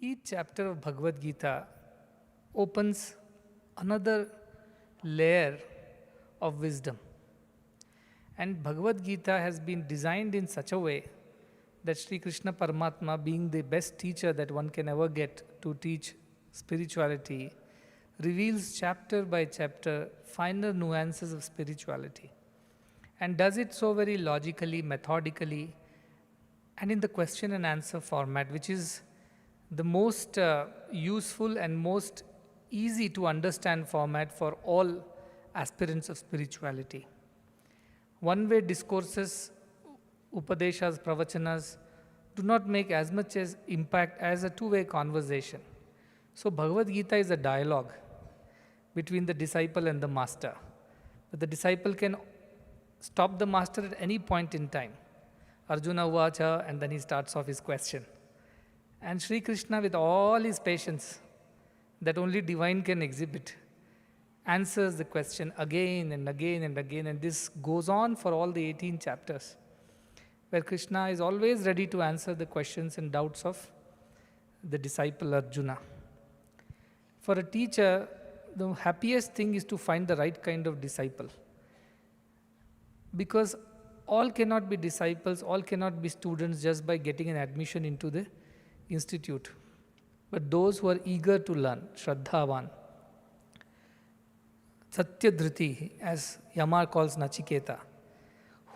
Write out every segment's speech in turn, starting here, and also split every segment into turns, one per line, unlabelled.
Each chapter of Bhagavad Gita opens another layer of wisdom. And Bhagavad Gita has been designed in such a way that Sri Krishna Paramatma, being the best teacher that one can ever get to teach spirituality, reveals chapter by chapter finer nuances of spirituality and does it so very logically, methodically, and in the question and answer format, which is the most useful and most easy to understand format for all aspirants of spirituality. One way discourses, upadeshas, pravachanas do not make as much as impact as a two-way conversation. So Bhagavad Gita is a dialogue between the disciple and the master. But the disciple can stop the master at any point in time. Arjuna Uvacha, and then he starts off his question. And Sri Krishna, with all his patience that only divine can exhibit, answers the question again and again and again. And this goes on for all the 18 chapters, where Krishna is always ready to answer the questions and doubts of the disciple Arjuna. For a teacher, the happiest thing is to find the right kind of disciple. Because all cannot be disciples, all cannot be students just by getting an admission into the institute. But those who are eager to learn, Shraddhavan, Satyadhriti, as Yama calls Nachiketa,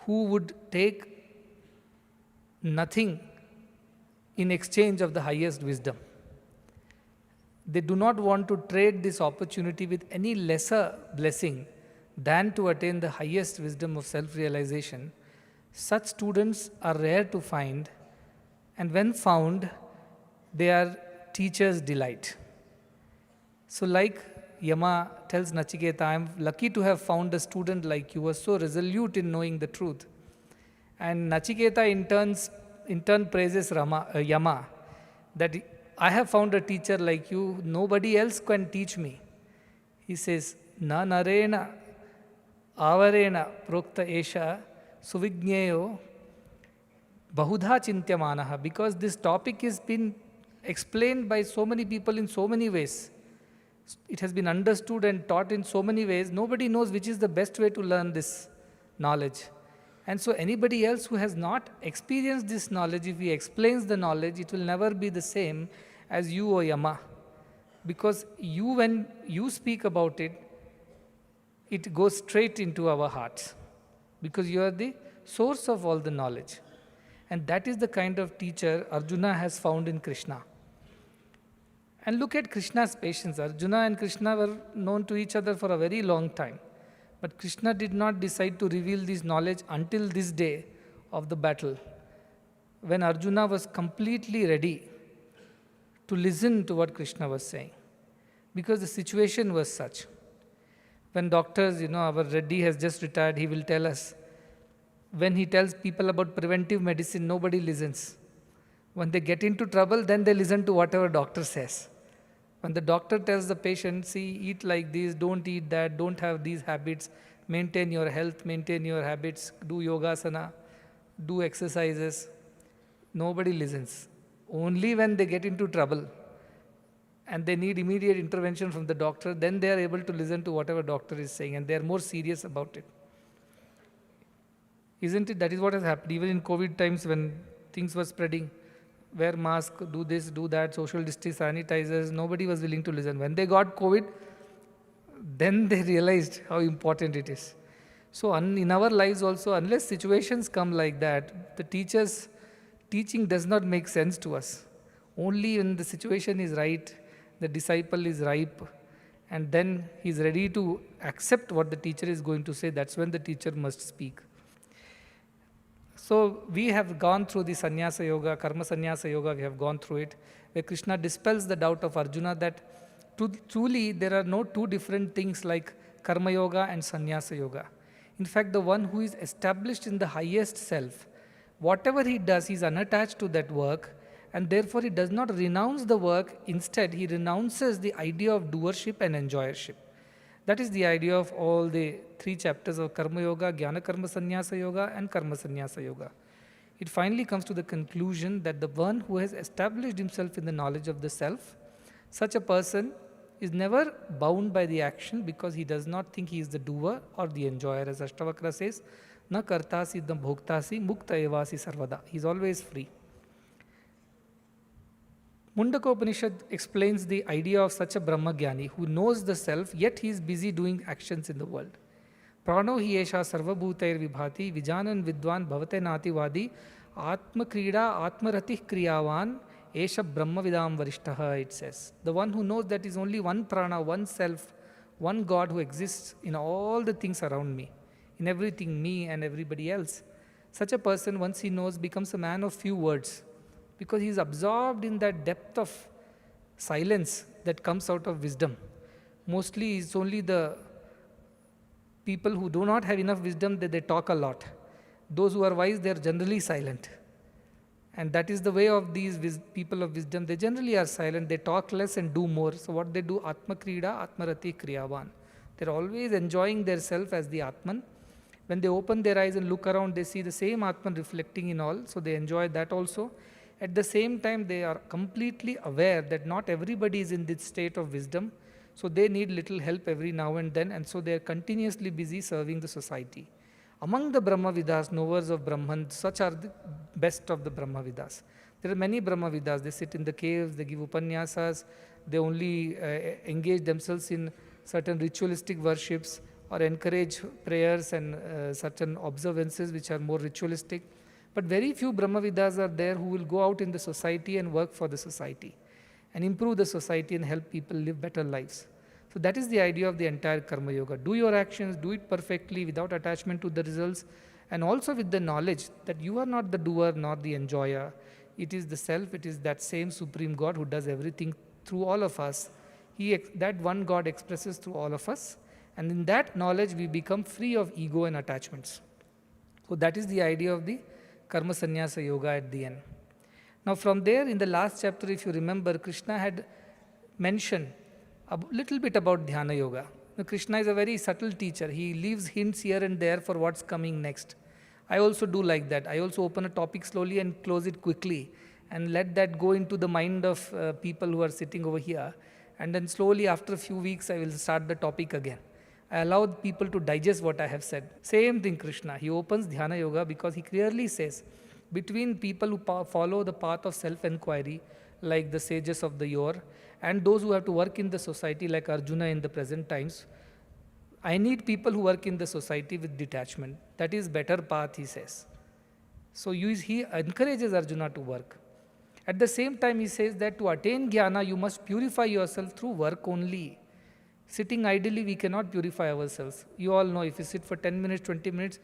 who would take nothing in exchange of the highest wisdom. They do not want to trade this opportunity with any lesser blessing than to attain the highest wisdom of self-realization. Such students are rare to find, and when found, they are teacher's delight. So like Yama tells Nachiketa, I am lucky to have found a student like you who was so resolute in knowing the truth. And Nachiketa in turn praises Yama, that I have found a teacher like you, nobody else can teach me. He says, Na narena avarena prokta esha suvigneyo bahudha chintyamanaha, because this topic has been explained by so many people in so many ways. It has been understood and taught in so many ways. Nobody knows which is the best way to learn this knowledge. And so anybody else who has not experienced this knowledge, if he explains the knowledge, it will never be the same as you, O Yama. Because you, when you speak about it, it goes straight into our hearts. Because you are the source of all the knowledge. And that is the kind of teacher Arjuna has found in Krishna. And look at Krishna's patience. Arjuna and Krishna were known to each other for a very long time. But Krishna did not decide to reveal this knowledge until this day of the battle, when Arjuna was completely ready to listen to what Krishna was saying. Because the situation was such. When doctors, our Reddy has just retired, he will tell us, when he tells people about preventive medicine, nobody listens. When they get into trouble, then they listen to whatever doctor says. When the doctor tells the patient, see, eat like this, don't eat that, don't have these habits, maintain your health, maintain your habits, do yogasana, do exercises, nobody listens. Only when they get into trouble and they need immediate intervention from the doctor, then they are able to listen to whatever doctor is saying, and they are more serious about it. Isn't it? That is what has happened. Even in COVID times, when things were spreading, wear mask, do this, do that, social distance, sanitizers, nobody was willing to listen. When they got COVID, then they realized how important it is. So in our lives also, unless situations come like that, the teacher's teaching does not make sense to us. Only when the situation is right, the disciple is ripe, and then he is ready to accept what the teacher is going to say, that's when the teacher must speak. So we have gone through the Sannyasa Yoga, Karma Sannyasa Yoga, we have gone through it, where Krishna dispels the doubt of Arjuna that truly there are no two different things like Karma Yoga and Sannyasa Yoga. In fact, the one who is established in the highest self, whatever he does, he is unattached to that work, and therefore he does not renounce the work. Instead, he renounces the idea of doership and enjoyership. That is the idea of all the 3 chapters of Karma Yoga, Jnana Karma Sannyasa Yoga and Karma Sannyasa Yoga. it finally comes to the conclusion that the one who has established himself in the knowledge of the self, such a person is never bound by the action because he does not think he is the doer or the enjoyer. As Ashtavakra says, na kartasi na bhoktasi mukta evasi sarvada. He is always free. Mundaka Upanishad explains the idea of such a Brahmagyani who knows the self, yet he is busy doing actions in the world. Prano hi esha sarvabhutair vibhati vijanan vidwan bhavate nativadi atma krida atmaratih kriyavan esha brahmavidam varishtaha, it says. The one who knows that is only one prana, one self, one God who exists in all the things around me, in everything, me and everybody else. Such a person, once he knows, becomes a man of few words, because he is absorbed in that depth of silence that comes out of wisdom. Mostly it's only the people who do not have enough wisdom that they talk a lot. Those who are wise, they are generally silent. And that is the way of these people of wisdom. They generally are silent. They talk less and do more. So what they do, Atma Krida, Atmarati Kriyavan. They're always enjoying their self as the Atman. When they open their eyes and look around, they see the same Atman reflecting in all. So they enjoy that also. At the same time, they are completely aware that not everybody is in this state of wisdom. So they need little help every now and then. And so they are continuously busy serving the society. Among the Brahmavidas, knowers of Brahman, such are the best of the Brahmavidas. There are many Brahmavidas. They sit in the caves, they give upanyasas, they only engage themselves in certain ritualistic worships or encourage prayers and certain observances which are more ritualistic. But very few Brahmavidas are there who will go out in the society and work for the society and improve the society and help people live better lives. So that is the idea of the entire Karma Yoga. Do your actions, do it perfectly without attachment to the results, and also with the knowledge that you are not the doer nor the enjoyer. It is the self, it is that same Supreme God who does everything through all of us. That one God expresses through all of us, and in that knowledge we become free of ego and attachments. So that is the idea of the Karma Sannyasa Yoga at the end. Now from there, in the last chapter, if you remember, Krishna had mentioned a little bit about Dhyana Yoga. Now, Krishna is a very subtle teacher. He leaves hints here and there for what's coming next. I also do like that. I also open a topic slowly and close it quickly and let that go into the mind of people who are sitting over here. And then slowly after a few weeks, I will start the topic again. I allow people to digest what I have said. Same thing Krishna. He opens Dhyana Yoga because he clearly says, between people who follow the path of self-enquiry, like the sages of the yore, and those who have to work in the society like Arjuna in the present times, I need people who work in the society with detachment. That is better path, he says. So he encourages Arjuna to work. At the same time, he says that to attain jnana, you must purify yourself through work only. Sitting idly, we cannot purify ourselves. You all know, if you sit for 10 minutes, 20 minutes,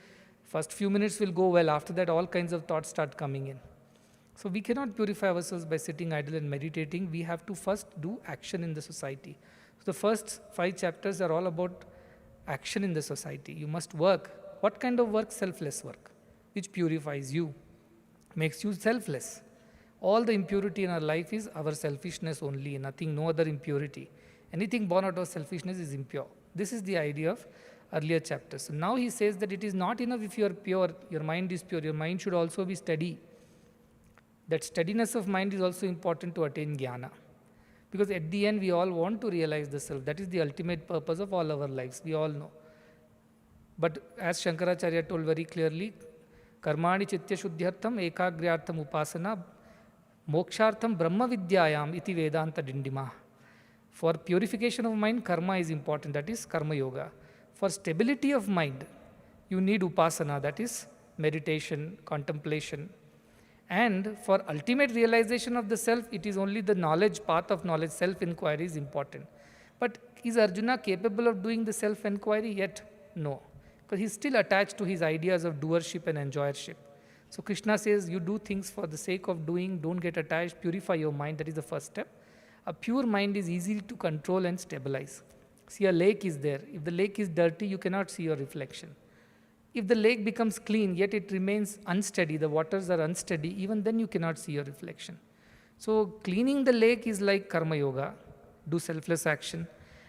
first few minutes will go well. After that, all kinds of thoughts start coming in. So we cannot purify ourselves by sitting idle and meditating. We have to first do action in the society. So the first 5 chapters are all about action in the society. You must work. What kind of work? Selfless work, which purifies you, makes you selfless. All the impurity in our life is our selfishness only, nothing, no other impurity. Anything born out of selfishness is impure. This is the idea of earlier chapters. So now he says that it is not enough if you are pure, your mind is pure, your mind should also be steady. That steadiness of mind is also important to attain jnana. Because at the end, we all want to realize the self. That is the ultimate purpose of all our lives, we all know. But as Shankaracharya told very clearly, karmani chitya shuddhyartham ekagryartham upasana mokshartham brahma vidyayam iti vedanta dindima. For purification of mind, karma is important, that is karma yoga. For stability of mind, you need upasana, that is meditation, contemplation. And for ultimate realization of the self, it is only the knowledge, path of knowledge, self-inquiry is important. But is Arjuna capable of doing the self-inquiry yet? No. Because he is still attached to his ideas of doership and enjoyership. So Krishna says, you do things for the sake of doing, don't get attached, purify your mind, that is the first step. A pure mind is easy to control and stabilize. See, a lake is there. If the lake is dirty, you cannot see your reflection. If the lake becomes clean, yet it remains unsteady, the waters are unsteady, even then you cannot see your reflection. So cleaning the lake is like karma yoga, do selfless action.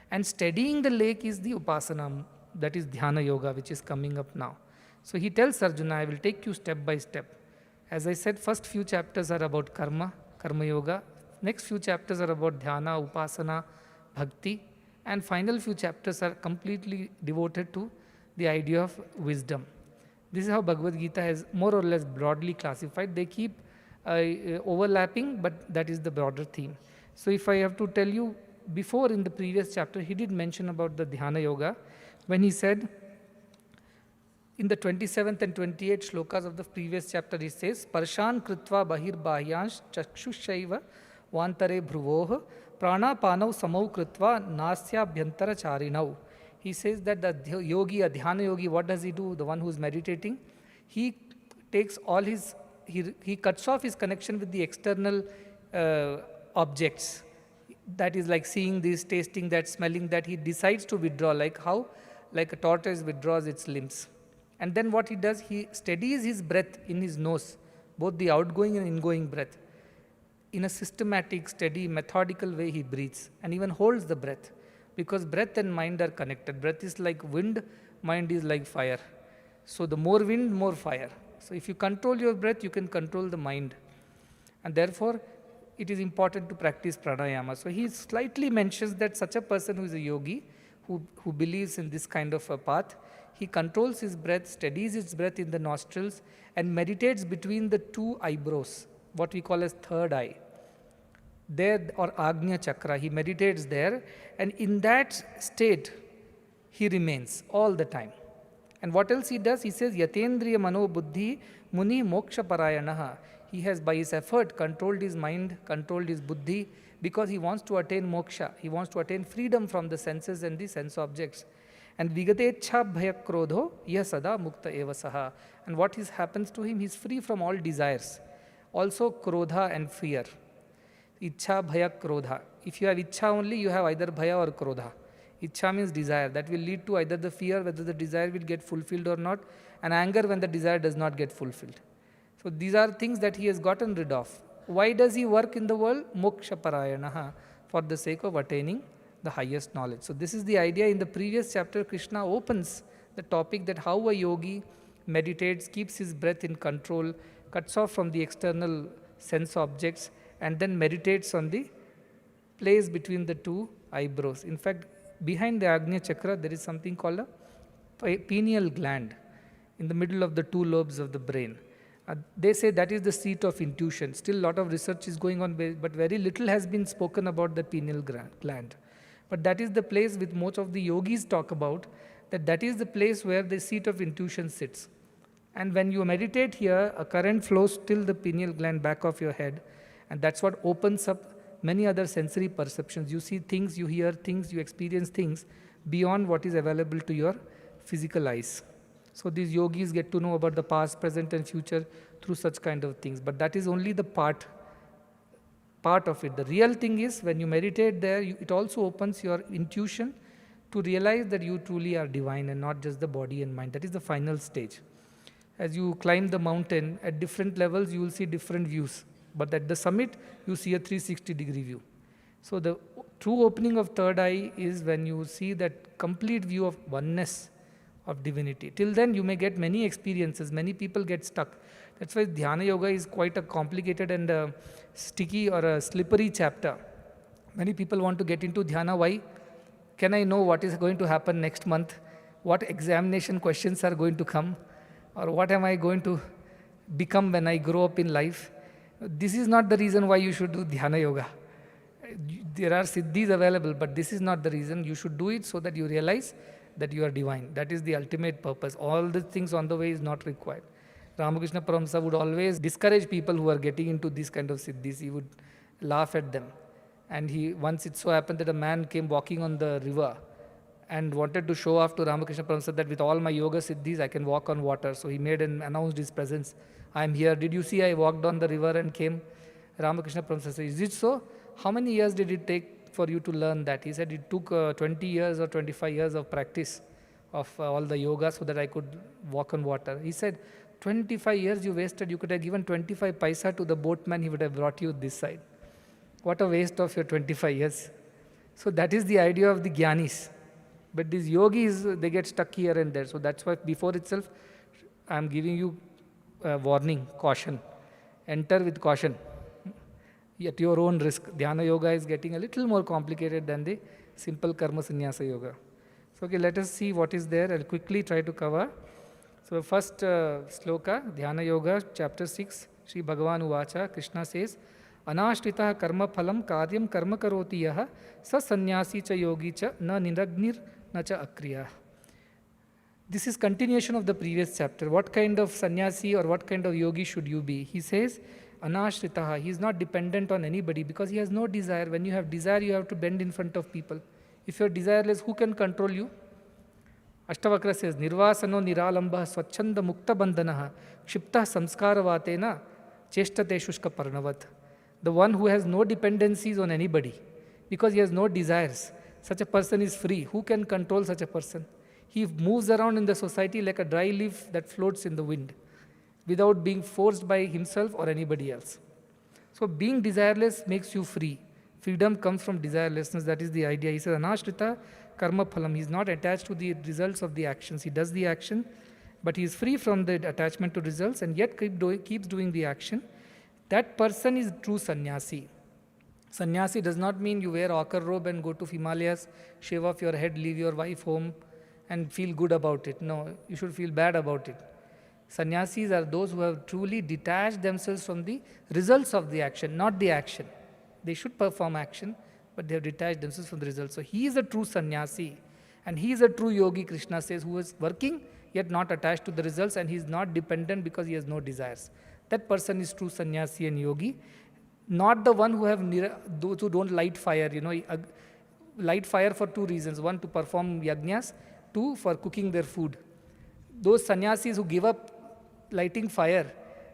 And steadying the lake is the upasana, that is dhyana yoga, which is coming up now. So he tells Arjuna, I will take you step by step. As I said, first few chapters are about karma, karma yoga. Next few chapters are about dhyana, upasana, bhakti. And final few chapters are completely devoted to the idea of wisdom. This is how Bhagavad Gita has more or less broadly classified. They keep overlapping, but that is the broader theme. So if I have to tell you, before in the previous chapter, he did mention about the Dhyana Yoga when he said, in the 27th and 28th shlokas of the previous chapter, he says, Parshan kritva bahir bahyansh chakshushaiva vantare bhruvoh pranapanau samau kritva nasya bhyantara charinau. He says that the yogi, a dhyana yogi, what does he do? The one who is meditating, he takes all his, he cuts off his connection with the external objects. That is like seeing this, tasting that, smelling that. He decides to withdraw, like how? Like a tortoise withdraws its limbs. And then what he does, he steadies his breath in his nose, both the outgoing and ingoing breath. In a systematic, steady, methodical way he breathes and even holds the breath, because breath and mind are connected. Breath is like wind, mind is like fire. So the more wind, more fire. So if you control your breath, you can control the mind. And therefore, it is important to practice pranayama. So he slightly mentions that such a person who is a yogi, who believes in this kind of a path, he controls his breath, steadies his breath in the nostrils, and meditates between the two eyebrows, what we call as third eye. There, or Agnya Chakra, he meditates there, and in that state, he remains all the time. And what else he does? He says, Yatendriya Mano Buddhi Muni Moksha Parayanaha. He has, by his effort, controlled his mind, controlled his buddhi, because he wants to attain moksha. He wants to attain freedom from the senses and the sense objects. And Vigatecha Bhayak Krodho Yah Sada Mukta Eva Saha. And what happens to him? He is free from all desires. Also Krodha and fear. Ichha Bhayak Krodha. If you have Ichha only, you have either Bhaya or Krodha. Ichha means desire. That will lead to either the fear, whether the desire will get fulfilled or not, and anger when the desire does not get fulfilled. So these are things that he has gotten rid of. Why does he work in the world? Moksha Parayanaha, for the sake of attaining the highest knowledge. So this is the idea. In the previous chapter, Krishna opens the topic that how a yogi meditates, keeps his breath in control, cuts off from the external sense objects, and then meditates on the place between the two eyebrows. In fact, behind the Agnya Chakra, there is something called a pineal gland in the middle of the two lobes of the brain. They say that is the seat of intuition. Still, a lot of research is going on, but very little has been spoken about the pineal gland. But that is the place which most of the yogis talk about, that is the place where the seat of intuition sits. And when you meditate here, a current flows till the pineal gland back of your head, and that's what opens up many other sensory perceptions. You see things, you hear things, you experience things beyond what is available to your physical eyes. So these yogis get to know about the past, present and future through such kind of things. But that is only the part of it. The real thing is when you meditate there, it also opens your intuition to realize that you truly are divine and not just the body and mind. That is the final stage. As you climb the mountain, at different levels you will see different views. But at the summit, you see a 360-degree view. So the true opening of third eye is when you see that complete view of oneness of divinity. Till then, you may get many experiences. Many people get stuck. That's why Dhyana Yoga is quite a complicated and sticky or a slippery chapter. Many people want to get into Dhyana. Why? Can I know what is going to happen next month? What examination questions are going to come? Or what am I going to become when I grow up in life? This is not the reason why you should do Dhyana Yoga. There are siddhis available, but this is not the reason. You should do it so that you realize that you are divine. That is the ultimate purpose. All the things on the way is not required. Ramakrishna Paramsa would always discourage people who are getting into this kind of siddhis. He would laugh at them. And once it so happened that a man came walking on the river and wanted to show off to Ramakrishna Paramsa that with all my yoga siddhis, I can walk on water. So he made and announced his presence. I am here. Did you see I walked on the river and came? Ramakrishna Paramsa said, is it so? How many years did it take for you to learn that? He said it took 20 years or 25 years of practice of all the yoga so that I could walk on water. He said, 25 years you wasted. You could have given 25 paisa to the boatman. He would have brought you this side. What a waste of your 25 years. So that is the idea of the jnanis. But these yogis, they get stuck here and there. So that's why before itself, I am giving you a warning, caution. enter with caution, at your own risk. Dhyana yoga is getting a little more complicated than the simple karma sannyasa yoga. So, okay, let us see what is there. I'll quickly try to cover. So, first sloka, Dhyana Yoga, chapter 6, Sri Bhagavan Uvacha, Krishna says, Anashritah karma phalam karyam karma karoti yaha sa sannyasi cha yogi cha na niragnir na cha akriya. This is continuation of the previous chapter. What kind of sannyasi or what kind of yogi should you be? He says, Anashritah, he is not dependent on anybody because he has no desire. When you have desire, you have to bend in front of people. If you are desireless, who can control you? Ashtavakra says, Nirvasano niralambha swachanda mukta bandhanaha kshipta samskaravatena cheshtate shushka parnavat. The one who has no dependencies on anybody because he has no desires. Such a person is free. Who can control such a person? He moves around in the society like a dry leaf that floats in the wind without being forced by himself or anybody else. So being desireless makes you free. Freedom comes from desirelessness. That is the idea. He says, Anashrita karma phalam. He is not attached to the results of the actions. He does the action, but he is free from the attachment to results and yet keeps doing the action. That person is true sannyasi. Sannyasi does not mean you wear ochre robe and go to Himalayas, shave off your head, leave your wife home and feel good about it. No, you should feel bad about it. Sannyasis are those who have truly detached themselves from the results of the action, not the action. They should perform action, but they have detached themselves from the results. So he is a true sannyasi and he is a true yogi, Krishna says, who is working yet not attached to the results, and he is not dependent because he has no desires. That person is true sannyasi and yogi, not the one who have those who don't light fire. Light fire for two reasons: one, to perform yajnas; two, for cooking their food. Those sannyasis who give up lighting fire,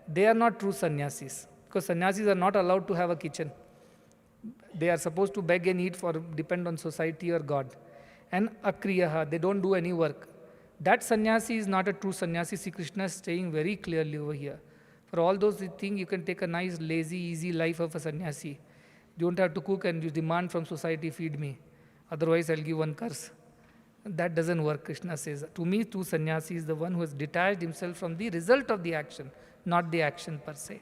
they are not true sannyasis, because sannyasis are not allowed to have a kitchen. They are supposed to beg and eat for depend on society or God. And akriyaha, they don't do any work. That sannyasi is not a true sannyasi. Sri Krishna is saying very clearly over here. For all those who think you can take a nice, lazy, easy life of a sannyasi. You don't have to cook and you demand from society, feed me. Otherwise, I'll give one curse. That doesn't work, Krishna says. To me, true sannyasi is the one who has detached himself from the result of the action, not the action per se.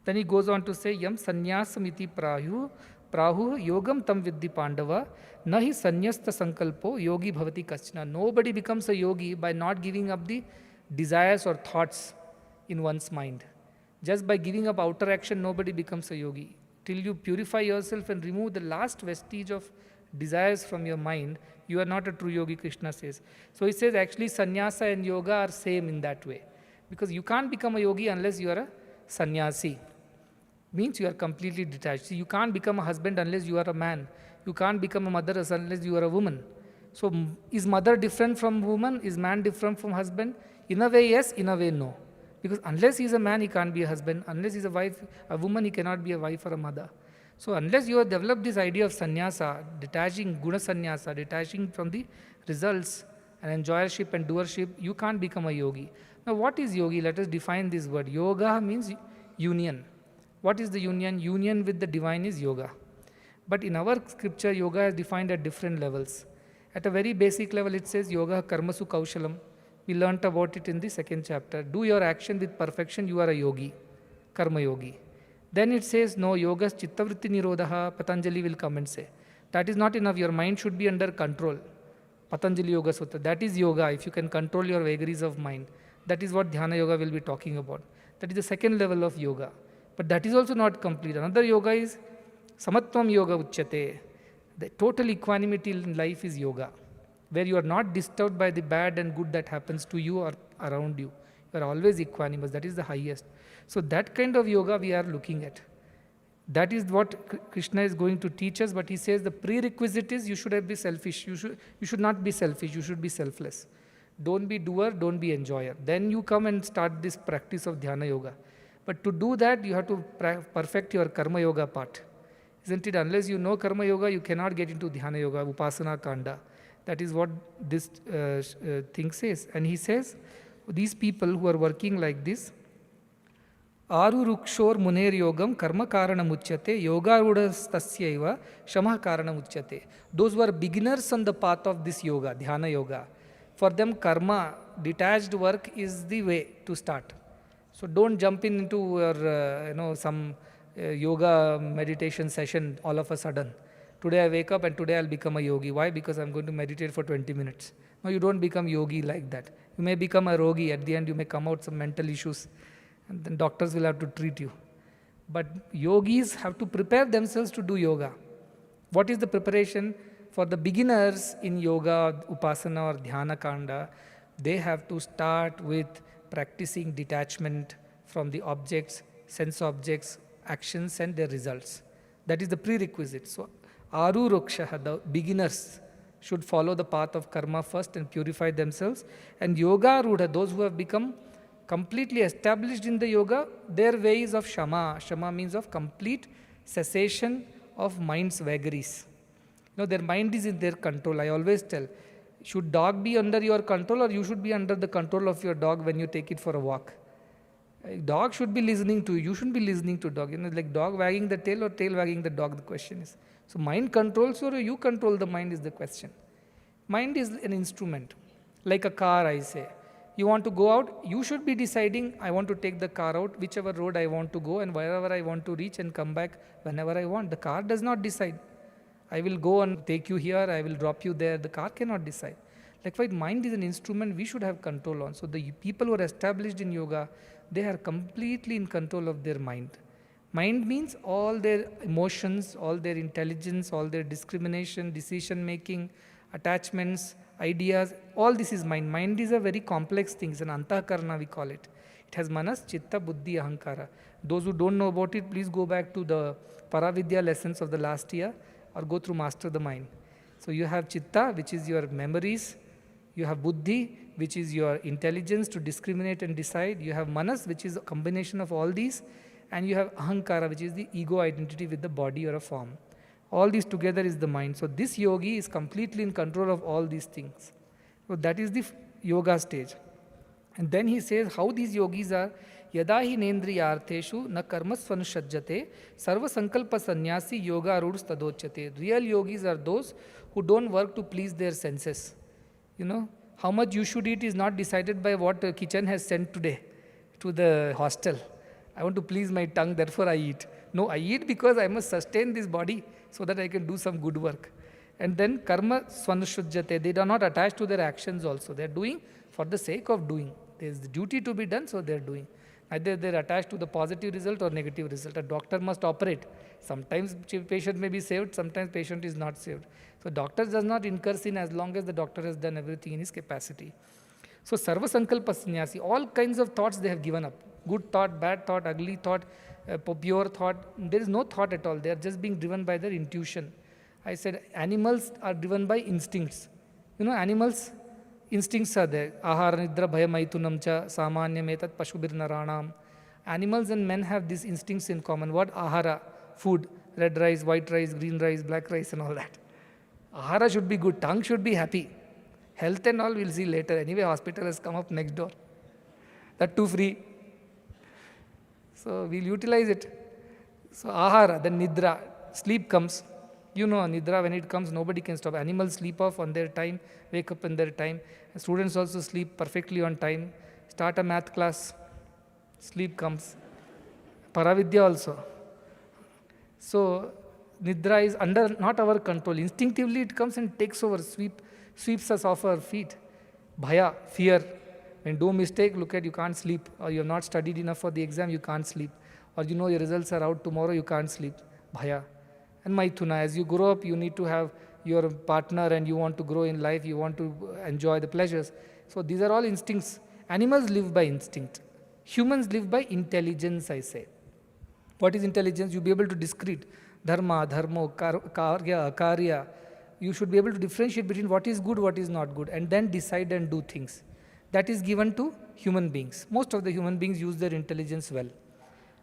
Then he goes on to say, Yam sannyasam prahu yogam tam vidhi pandava nahi sannyasta sankalpo yogi bhavati kachna. Nobody becomes a yogi by not giving up the desires or thoughts in one's mind. Just by giving up outer action, nobody becomes a yogi. Till you purify yourself and remove the last vestige of desires from your mind, you are not a true yogi, Krishna says. So he says actually sannyasa and yoga are same in that way. Because you can't become a yogi unless you are a sannyasi. Means you are completely detached. See, you can't become a husband unless you are a man. You can't become a mother unless you are a woman. So is mother different from woman? Is man different from husband? In a way, yes. In a way, no. Because unless he is a man, he can't be a husband. Unless he is a woman, he cannot be a wife or a mother. So unless you have developed this idea of sannyasa, detaching guna sannyasa, detaching from the results and enjoyership and doership, you can't become a yogi. Now what is yogi? Let us define this word. Yoga means union. What is the union? Union with the divine is yoga. But in our scripture, yoga is defined at different levels. At a very basic level, it says yoga karmasu kaushalam. We learnt about it in the second chapter. Do your action with perfection, you are a yogi, karma yogi. Then it says, no, yoga's chittavritti nirodha, Patanjali will come and say. That is not enough. Your mind should be under control. Patanjali Yoga Sutra. That is yoga, if you can control your vagaries of mind. That is what Dhyana Yoga will be talking about. That is the second level of yoga. But that is also not complete. Another yoga is Samatvam Yoga Uchyate. The total equanimity in life is yoga, where you are not disturbed by the bad and good that happens to you or around you. You are always equanimous. That is the highest. So that kind of yoga we are looking at. That is what Krishna is going to teach us, but he says the prerequisite is you should be selfish. You should not be selfish. You should be selfless. Don't be doer, don't be enjoyer. Then you come and start this practice of Dhyana Yoga. But to do that, you have to perfect your Karma Yoga part. Isn't it? Unless you know Karma Yoga, you cannot get into Dhyana Yoga, Upasana Kanda. That is what this thing says. And he says, these people who are working like this, Aru Rukshor Muner Yogam Karma Karana Muchyate, Yoga Udastasyaiva Shama Karana Muchyate. Those who are beginners on the path of this yoga, Dhyana Yoga, for them karma, detached work is the way to start. So don't jump into your, some yoga meditation session all of a sudden. Today I wake up and today I'll become a yogi. Why? Because I'm going to meditate for 20 minutes. No, you don't become yogi like that. You may become a rogi. At the end, you may come out some mental issues, and then doctors will have to treat you. But yogis have to prepare themselves to do yoga. What is the preparation? For the beginners in yoga, upasana or dhyana kanda, they have to start with practicing detachment from the objects, sense objects, actions and their results. That is the prerequisite. So, arurukshaha, the beginners should follow the path of karma first and purify themselves. And yoga rudha, those who have become completely established in the yoga, their way is of shama. Shama means of complete cessation of mind's vagaries. Their mind is in their control. I always tell, should dog be under your control or you should be under the control of your dog when you take it for a walk? A dog should be listening to you. You shouldn't be listening to dog. Like dog wagging the tail or tail wagging the dog, the question is. So mind controls you or you control the mind is the question. Mind is an instrument. Like a car, I say. You want to go out, you should be deciding, I want to take the car out, whichever road I want to go and wherever I want to reach and come back whenever I want. The car does not decide. I will go and take you here, I will drop you there. The car cannot decide. Likewise, mind is an instrument we should have control on. So the people who are established in yoga, they are completely in control of their mind. Mind means all their emotions, all their intelligence, all their discrimination, decision making, attachments, ideas, all this is mind. Mind is a very complex thing. It's an antakarna, we call it. It has manas, chitta, buddhi, ahankara. Those who don't know about it, please go back to the Paravidya lessons of the last year or go through Master the Mind. So you have chitta, which is your memories. You have buddhi, which is your intelligence to discriminate and decide. You have manas, which is a combination of all these. And you have ahankara, which is the ego identity with the body or a form. All these together is the mind. So this yogi is completely in control of all these things. So that is the yoga stage. And then he says how these yogis are. Yada hi nendriyartheshu na karmasvanushajjate sarva sankalpa sannyasi yoga arudh tadochyate. Real yogis are those who don't work to please their senses. How much you should eat is not decided by what the kitchen has sent today to the hostel. I want to please my tongue, therefore I eat. No, I eat because I must sustain this body so that I can do some good work. And then karma svanushujjate, they are not attached to their actions also. They are doing for the sake of doing. There is the duty to be done, so they are doing. Either they are attached to the positive result or negative result. A doctor must operate. Sometimes patient may be saved, sometimes patient is not saved. So doctor does not incur sin as long as the doctor has done everything in his capacity. So sarva sankalpa sannyasi, all kinds of thoughts they have given up. Good thought, bad thought, ugly thought, pure thought. There is no thought at all. They are just being driven by their intuition. I said animals are driven by instincts. Animals, instincts are there. Ahara nidra bhaya maitunam cha samanya metat pashubir naranam. Animals and men have these instincts in common. What? Ahara, food, red rice, white rice, green rice, black rice and all that. Ahara should be good. Tongue should be happy. Health and all we'll see later. Anyway, hospital has come up next door. That too free. So we'll utilize it. So ahara, then nidra, sleep comes. Nidra, when it comes, nobody can stop. Animals sleep off on their time, wake up in their time. Students also sleep perfectly on time. Start a math class, sleep comes. Paravidya also. So nidra is under not our control. Instinctively it comes and takes over, sweeps us off our feet. Bhaya, fear. When do mistake, look at you can't sleep, or you have not studied enough for the exam, you can't sleep. Or your results are out tomorrow, you can't sleep. Bhaya. And maithuna, as you grow up, you need to have your partner and you want to grow in life, you want to enjoy the pleasures. So these are all instincts. Animals live by instinct. Humans live by intelligence, I say. What is intelligence? You'll be able to discrete. Dharma, dharmo, karya, akarya. You should be able to differentiate between what is good, what is not good, and then decide and do things. That is given to human beings. Most of the human beings use their intelligence well.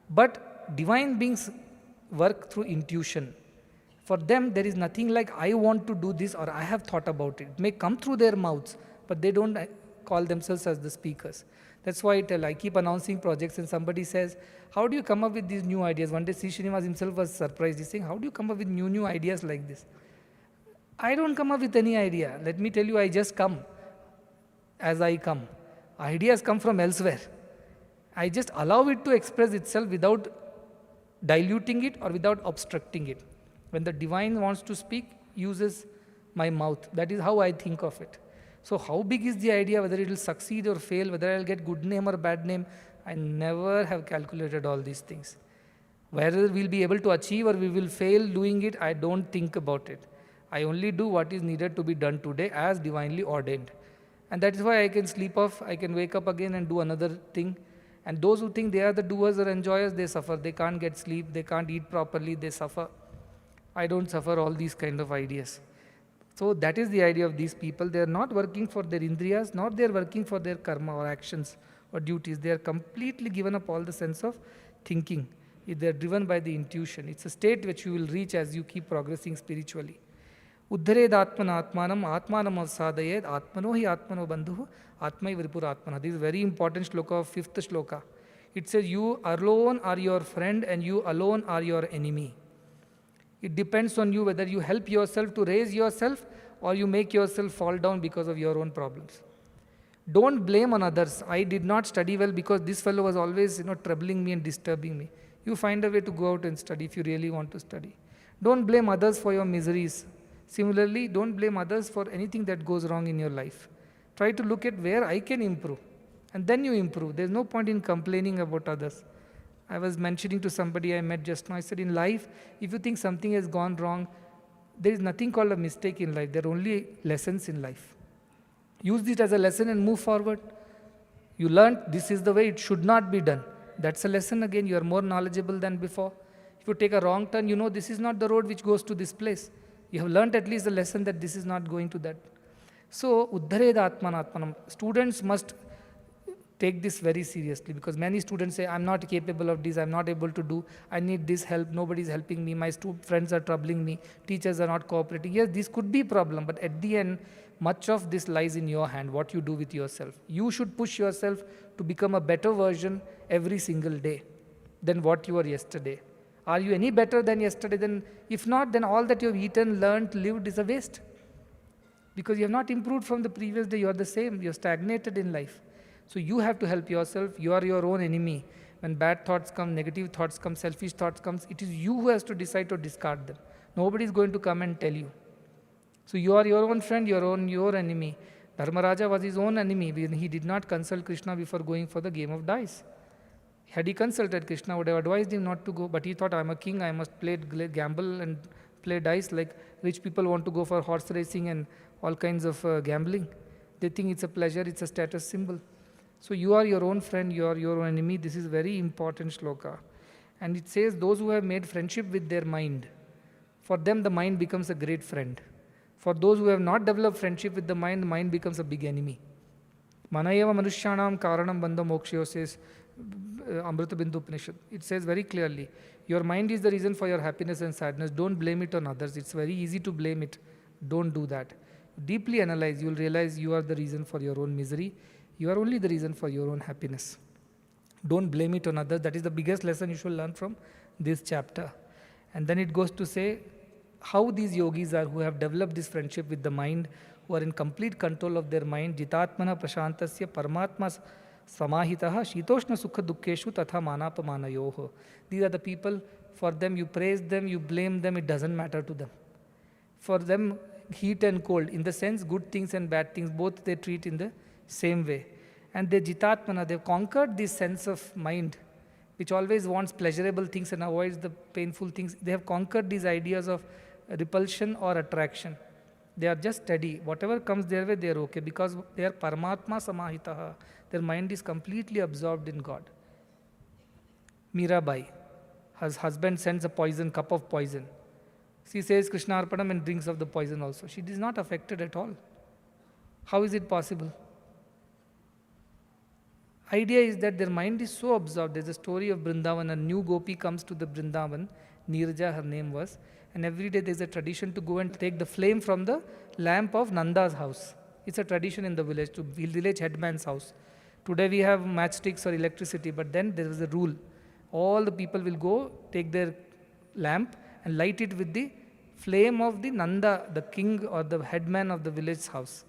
But divine beings work through intuition. For them, there is nothing like I want to do this or I have thought about it. It may come through their mouths, but they don't call themselves as the speakers. That's why I keep announcing projects and somebody says, how do you come up with these new ideas? One day Sri Srinivas himself was surprised. He's saying, how do you come up with new ideas like this? I don't come up with any idea. Let me tell you, I just come as I come. Ideas come from elsewhere. I just allow it to express itself without diluting it or without obstructing it. When the divine wants to speak, uses my mouth. That is how I think of it. So how big is the idea, whether it will succeed or fail, whether I'll get good name or bad name? I never have calculated all these things. Whether we'll be able to achieve or we will fail doing it, I don't think about it. I only do what is needed to be done today as divinely ordained. And that is why I can sleep off, I can wake up again and do another thing. And those who think they are the doers or enjoyers, they suffer. They can't get sleep, they can't eat properly, they suffer. I don't suffer all these kind of ideas. So that is the idea of these people. They are not working for their indriyas, nor they are working for their karma or actions or duties. They are completely given up all the sense of thinking. They are driven by the intuition. It's a state which you will reach as you keep progressing spiritually. Uddhared atmana atmanam atmanam avsadayed atmano hi atmano bandhu atmai virpur atmana. This is a very important shloka of 5th shloka. It says, you alone are your friend and you alone are your enemy. It depends on you whether you help yourself to raise yourself or you make yourself fall down because of your own problems. Don't blame on others. I did not study well because this fellow was always troubling me and disturbing me. You find a way to go out and study if you really want to study. Don't blame others for your miseries. Similarly, don't blame others for anything that goes wrong in your life. Try to look at where I can improve. And then you improve. There's no point in complaining about others. I was mentioning to somebody I met just now, I said, in life, if you think something has gone wrong, there is nothing called a mistake in life. There are only lessons in life. Use it as a lesson and move forward. You learned this is the way it should not be done. That's a lesson again. You are more knowledgeable than before. If you take a wrong turn, you know this is not the road which goes to this place. You have learned at least a lesson that this is not going to that. So, Uddhared Atman Atmanam. Students must take this very seriously, because many students say, I'm not capable of this, I'm not able to do, I need this help, nobody is helping me, my friends are troubling me, teachers are not cooperating. Yes, this could be a problem, but at the end, much of this lies in your hand, what you do with yourself. You should push yourself to become a better version every single day than what you were yesterday. Are you any better than yesterday? Then, if not, then all that you have eaten, learned, lived is a waste. Because you have not improved from the previous day, you are the same, you are stagnated in life. So you have to help yourself. You are your own enemy. When bad thoughts come, negative thoughts come, selfish thoughts come, it is you who has to decide to discard them. Nobody is going to come and tell you. So you are your own friend, your enemy. Dharmaraja was his own enemy when he did not consult Krishna before going for the game of dice. Had he consulted, Krishna would have advised him not to go, but he thought, I'm a king, I must gamble and play dice like rich people want to go for horse racing and all kinds of gambling. They think it's a pleasure, it's a status symbol. So you are your own friend, you are your own enemy. This is very important shloka. And it says, those who have made friendship with their mind, for them the mind becomes a great friend. For those who have not developed friendship with the mind becomes a big enemy. Manayava manushyanam karanam bandha mokshayo, says Amrita Bindu Upanishad. It says very clearly, your mind is the reason for your happiness and sadness. Don't blame it on others. It's very easy to blame it. Don't do that. Deeply analyze, you will realize you are the reason for your own misery. You are only the reason for your own happiness. Don't blame it on others. That is the biggest lesson you should learn from this chapter. And then it goes to say how these yogis are who have developed this friendship with the mind, who are in complete control of their mind. Jitatmana prashantasya paramatma samahitaha shitoshna sukha dukkeshu tatha manapamanayoho. These are the people, for them you praise them, you blame them, it doesn't matter to them. For them, heat and cold, in the sense good things and bad things, both they treat in the same way. And they jitatmana, they've conquered this sense of mind which always wants pleasurable things and avoids the painful things. They have conquered these ideas of repulsion or attraction. They are just steady. Whatever comes their way, they are okay, because they are paramatma samahitaha. Their mind is completely absorbed in God. Mirabai, her husband sends a cup of poison. She says Krishna Arpanam and drinks of the poison also. She is not affected at all. How is it possible? Idea is that their mind is so absorbed. There's a story of Vrindavan. A new gopi comes to the Vrindavan, Neeraja her name was, and every day there's a tradition to go and take the flame from the lamp of Nanda's house. It's a tradition in the village, to village headman's house. Today we have matchsticks or electricity, but then there was a rule. All the people will go, take their lamp and light it with the flame of the Nanda, the king or the headman of the village house.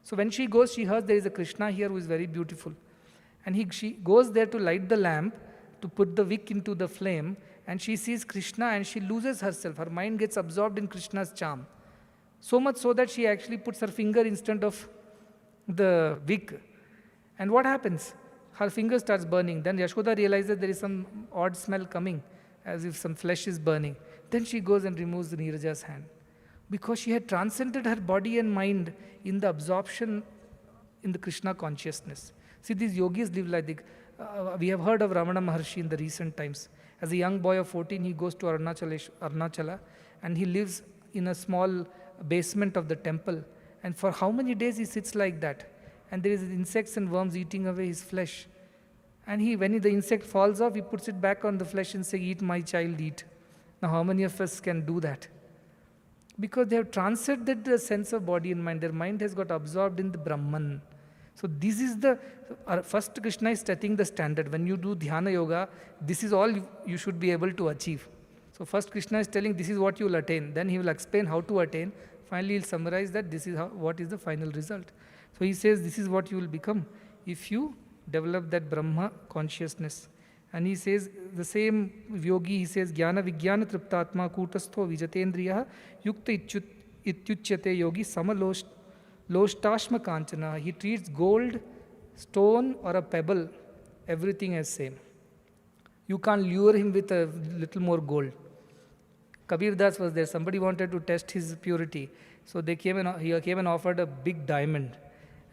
So when she goes, she hears there is a Krishna here who is very beautiful. And she goes there to light the lamp, to put the wick into the flame, and she sees Krishna and she loses herself. Her mind gets absorbed in Krishna's charm. So much so that she actually puts her finger instead of the wick. And what happens? Her finger starts burning. Then Yashoda realizes there is some odd smell coming, as if some flesh is burning. Then she goes and removes the Neeraja's hand. Because she had transcended her body and mind in the absorption in the Krishna consciousness. See, these yogis live like this. We have heard of Ramana Maharshi in the recent times. As a young boy of 14, he goes to Arunachala and he lives in a small basement of the temple. And for how many days he sits like that? And there is insects and worms eating away his flesh. And when the insect falls off, he puts it back on the flesh and says, "Eat, my child, eat." Now, how many of us can do that? Because they have transcended the sense of body and mind. Their mind has got absorbed in the Brahman. So this is first Krishna is setting the standard. When you do Dhyana Yoga, this is all you should be able to achieve. So first Krishna is telling this is what you will attain. Then he will explain how to attain. Finally, he will summarize that this is what is the final result. So he says this is what you will become if you develop that Brahma consciousness. And he says, the same yogi, he says, Jnana Vijnana Triptatma Kutastho Vijatendriya Yukta Ityuchyate Yogi Samaloshtashma Kanchana. He treats gold, stone or a pebble, everything as same. You can't lure him with a little more gold. Kabir Das was there. Somebody wanted to test his purity. So he came and offered a big diamond.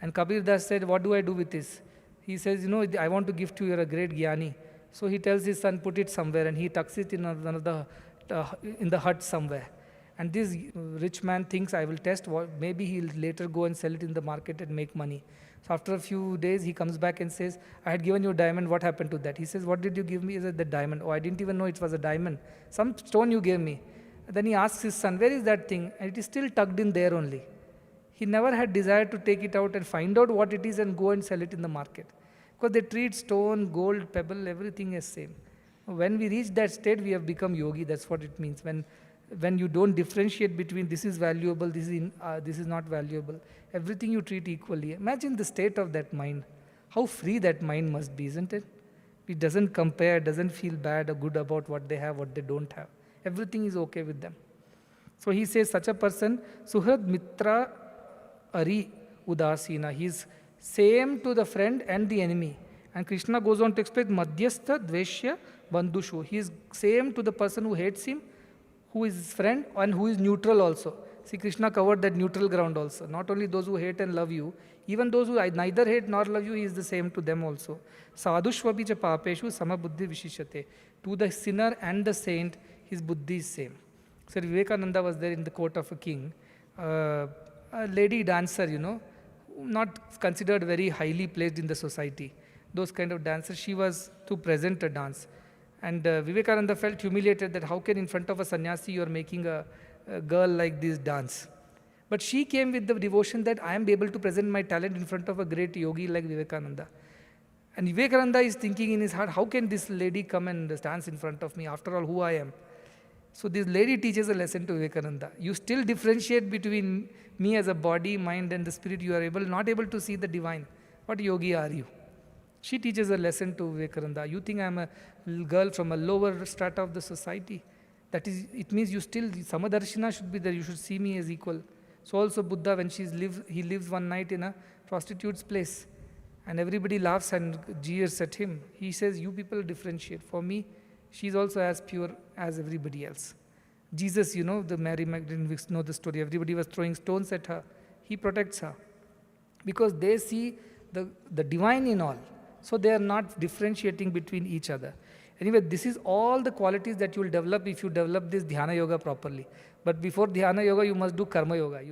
And Kabir Das said, "What do I do with this?" He says, "I want to give to you, you're a great Jnani." So he tells his son, "Put it somewhere," and he tucks it in in the hut somewhere. And this rich man thinks, "I will test. Maybe he'll later go and sell it in the market and make money." So after a few days, he comes back and says, "I had given you a diamond. What happened to that?" He says, "What did you give me?" He said, "The diamond." "Oh, I didn't even know it was a diamond. Some stone you gave me." Then he asks his son, "Where is that thing?" And it is still tucked in there only. He never had desire to take it out and find out what it is and go and sell it in the market. Because they treat stone, gold, pebble, everything as same. When we reach that state, we have become yogi. That's what it means. When you don't differentiate between this is valuable, this is not valuable, everything you treat equally. Imagine the state of that mind. How free that mind must be, isn't it? It doesn't compare, doesn't feel bad or good about what they have, what they don't have. Everything is okay with them. So he says, such a person, Suhrad Mitra Ari Udasina. He is same to the friend and the enemy. And Krishna goes on to explain, Madhyastha Dveshya Bandhushu. He is same to the person who hates him, who is his friend, and who is neutral also. See, Krishna covered that neutral ground also. Not only those who hate and love you, even those who neither hate nor love you, he is the same to them also. Sadhushvapi cha papeshu samabuddhi vishishate. To the sinner and the saint, his buddhi is same. Sir Vivekananda was there in the court of a king. A lady dancer, not considered very highly placed in the society. Those kind of dancers, she was to present a dance. And Vivekananda felt humiliated that how can in front of a sannyasi you are making a girl like this dance. But she came with the devotion that I am able to present my talent in front of a great yogi like Vivekananda. And Vivekananda is thinking in his heart, how can this lady come and dance in front of me? After all, who I am? So this lady teaches a lesson to Vivekananda. You still differentiate between me as a body, mind and the spirit. You are not able to see the divine. What yogi are you? She teaches a lesson to Vivekananda. You think I am a girl from a lower strata of the society? That is, it means you still, Samadarshana should be there. You should see me as equal. So also Buddha, when he lives one night in a prostitute's place, and everybody laughs and jeers at him. He says, you people differentiate. For me, she is also as pure as everybody else. Jesus, the Mary Magdalene, we know the story. Everybody was throwing stones at her. He protects her. Because they see the divine in all. So they are not differentiating between each other. Anyway, this is all the qualities that you will develop if you develop this Dhyana Yoga properly. But before Dhyana Yoga, you must do Karma Yoga.